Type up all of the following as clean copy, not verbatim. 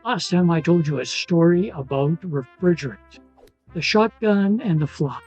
Last time I told you a story about refrigerant, the shotgun and the fly.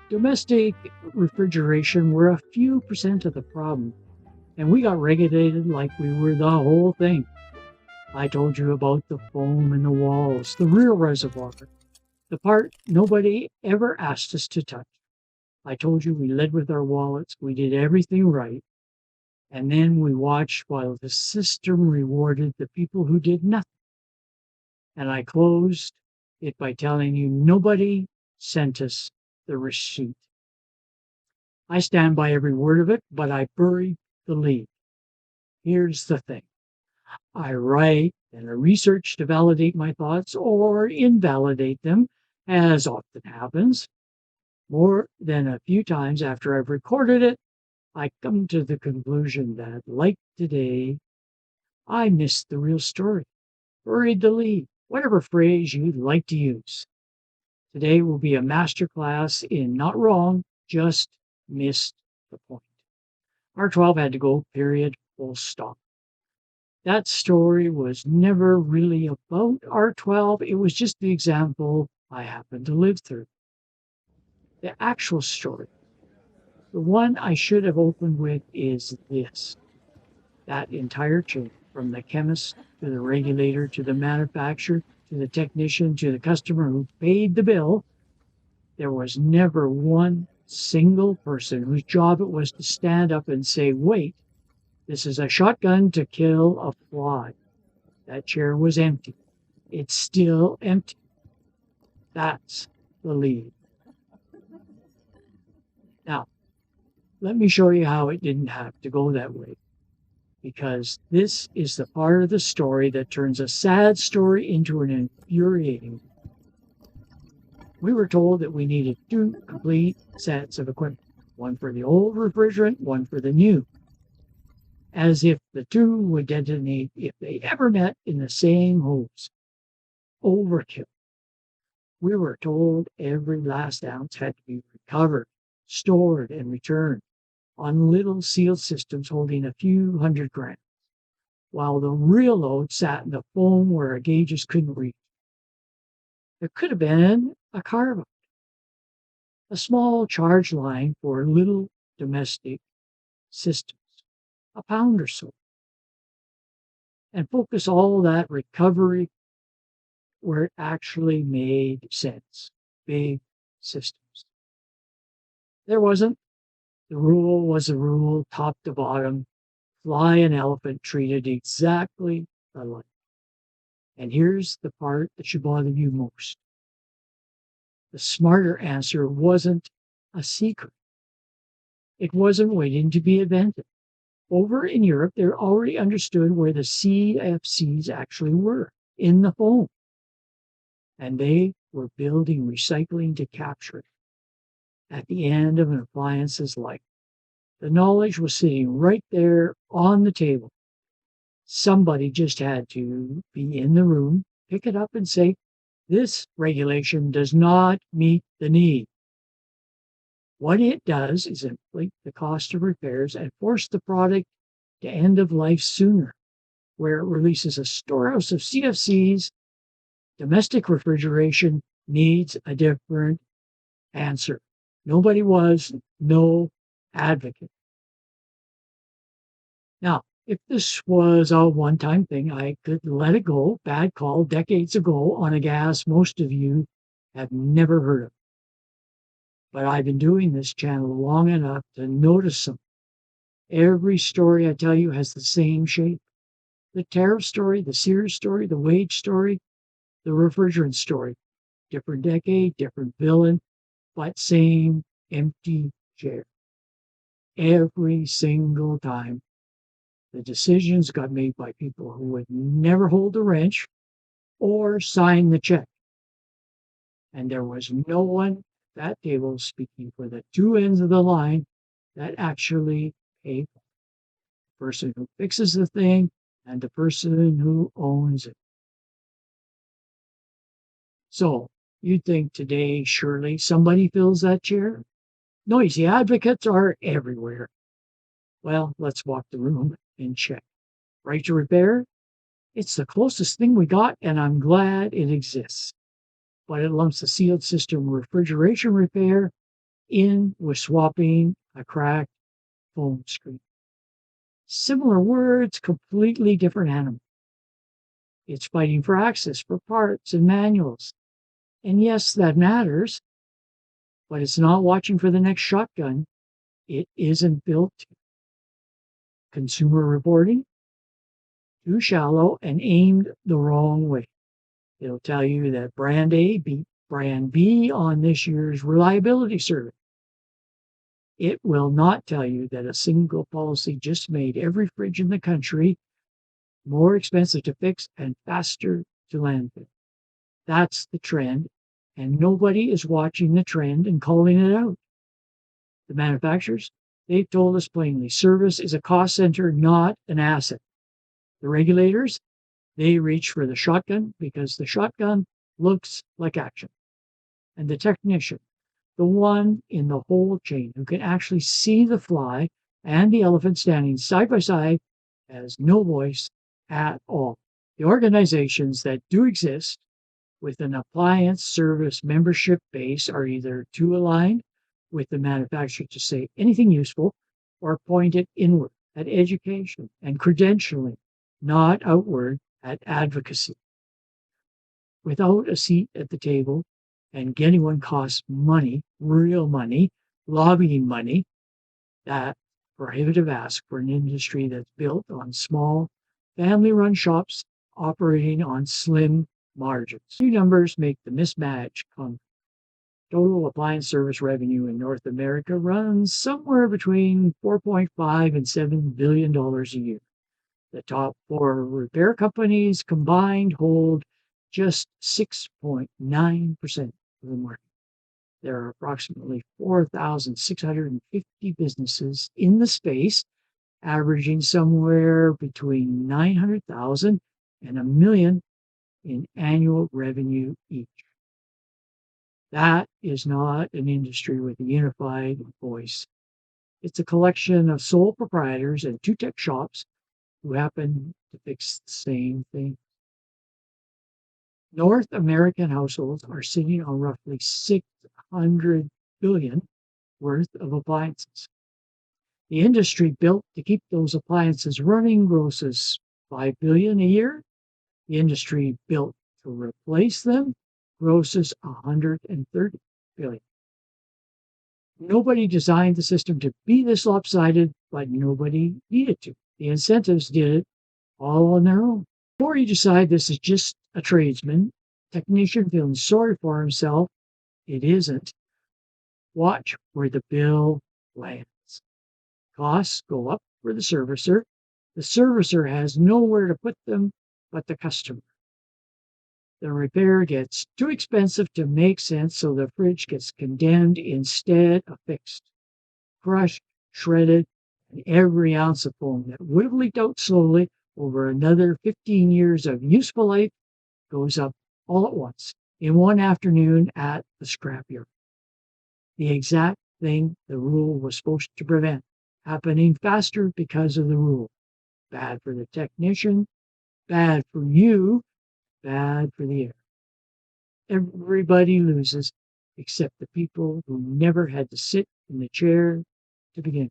Domestic refrigeration were a few percent of the problem, and we got regulated like we were the whole thing. I told you about the foam in the walls, the real reservoir, the part nobody ever asked us to touch. I told you we led with our wallets, we did everything right, and then we watched while the system rewarded the people who did nothing. And I closed it by telling you nobody sent us the receipt. I stand by every word of it, but I buried the lead. Here's the thing. I write and I research to validate my thoughts or invalidate them, as often happens. More than a few times after I've recorded it, I come to the conclusion that, like today, I missed the real story, buried the lead, whatever phrase you'd like to use. Today will be a masterclass in not wrong, just missed the point. R12 had to go, period, full stop. That story was never really about R12. It was just the example I happened to live through. The actual story, the one I should have opened with, is this. That entire chain, from the chemist to the regulator to the manufacturer to the technician to the customer who paid the bill, there was never one single person whose job it was to stand up and say, wait, this is a shotgun to kill a fly. That chair was empty. It's still empty. That's the lead. Now, let me show you how it didn't have to go that way. Because this is the part of the story that turns a sad story into an infuriating one. We were told that we needed 2 complete sets of equipment, one for the old refrigerant, one for the new, as if the two would detonate if they ever met in the same hose. Overkill. We were told every last ounce had to be recovered, stored, and returned on little sealed systems holding a few hundred grams, while the real load sat in the foam where our gauges couldn't reach. There could have been a carve-out, a small charge line for little domestic systems, a pound or so, and focus all that recovery where it actually made sense. Big systems. There wasn't. The rule was a rule, top to bottom, fly and elephant treated exactly alike. And here's the part that should bother you most. The smarter answer wasn't a secret. It wasn't waiting to be invented. Over in Europe, they already understood where the CFCs actually were, in the foam. And they were building recycling to capture it at the end of an appliance's life. The knowledge was sitting right there on the table. Somebody just had to be in the room, pick it up and say, this regulation does not meet the need. What it does is inflate the cost of repairs and force the product to end of life sooner, where it releases a storehouse of CFCs. Domestic refrigeration needs a different answer. Nobody was no advocate. Now, if this was a one-time thing, I could let it go, bad call, decades ago on a gas most of you have never heard of. But I've been doing this channel long enough to notice something. Every story I tell you has the same shape. The tariff story, the Sears story, the wage story, the refrigerant story. Different decade, different villain, but same empty chair. Every single time, the decisions got made by people who would never hold the wrench or sign the check. And there was no one at that table speaking for the two ends of the line that actually paid. The person who fixes the thing and the person who owns it. So, you'd think today, surely somebody fills that chair? Noisy advocates are everywhere. Well, let's walk the room and check. Right to repair? It's the closest thing we got, and I'm glad it exists. But it lumps the sealed system refrigeration repair in with swapping a cracked foam screen. Similar words, completely different animal. It's fighting for access for parts and manuals. And yes, that matters, but it's not watching for the next shotgun. It isn't built to. Consumer reporting, too shallow and aimed the wrong way. It'll tell you that brand A beat brand B on this year's reliability survey. It will not tell you that a single policy just made every fridge in the country more expensive to fix and faster to landfill. That's the trend, and nobody is watching the trend and calling it out. The manufacturers, they've told us plainly, service is a cost center, not an asset. The regulators, they reach for the shotgun because the shotgun looks like action. And the technician, the one in the whole chain who can actually see the fly and the elephant standing side by side, has no voice at all. The organizations that do exist with an appliance service membership base are either too aligned with the manufacturer to say anything useful or pointed inward at education and credentialing, not outward at advocacy. Without a seat at the table, and getting one costs money, real money, lobbying money, that prohibitive ask for an industry that's built on small, family-run shops operating on slim margins. Few numbers make the mismatch come. Total appliance service revenue in North America runs somewhere between $4.5 and $7 billion a year. The top four repair companies combined hold just 6.9% of the market. There are approximately 4,650 businesses in the space, averaging somewhere between 900,000 and a million in annual revenue each. That is not an industry with a unified voice. It's a collection of sole proprietors and two tech shops who happen to fix the same thing. North American households are sitting on roughly 600 billion worth of appliances. The industry built to keep those appliances running grosses 5 billion a year. The industry built to replace them grosses 130 billion. Nobody designed the system to be this lopsided, but nobody needed to. The incentives did it all on their own. Before you decide this is just a tradesman, technician feeling sorry for himself, it isn't. Watch where the bill lands. Costs go up for the servicer. The servicer has nowhere to put them but the customer. The repair gets too expensive to make sense, so the fridge gets condemned instead of fixed, crushed, shredded, and every ounce of foam that would have leaked out slowly over another 15 years of useful life goes up all at once in one afternoon at the scrapyard. The exact thing the rule was supposed to prevent happening faster because of the rule. Bad for the technician, bad for you, bad for the air. Everybody loses except the people who never had to sit in the chair to begin with.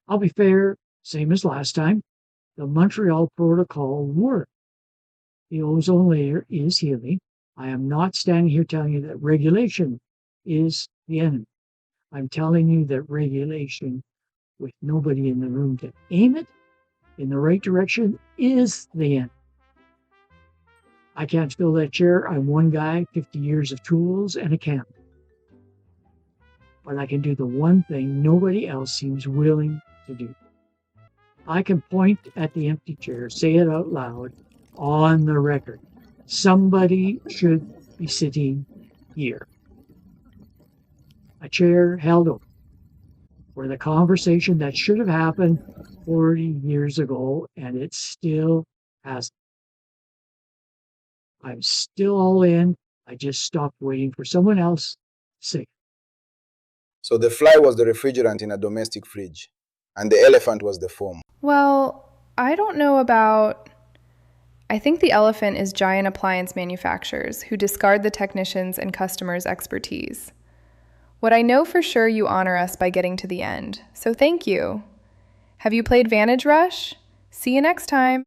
I'll be fair, same as last time. The Montreal Protocol worked. The ozone layer is healing. I am not standing here telling you that regulation is the enemy. I'm telling you that regulation, with nobody in the room to aim it in the right direction, is the enemy. I can't fill that chair. I'm one guy, 50 years of tools and a camera. But I can do the one thing nobody else seems willing to do. I can point at the empty chair, say it out loud, on the record. Somebody should be sitting here. A chair held open for the conversation that should have happened 40 years ago, and it still hasn't. I'm still all in. I just stopped waiting for someone else to say. So the fly was the refrigerant in a domestic fridge, and the elephant was the foam. Well, I don't know about... I think the elephant is giant appliance manufacturers who discard the technicians' and customers' expertise. What I know for sure, you honor us by getting to the end, so thank you. Have you played Vantage Rush? See you next time.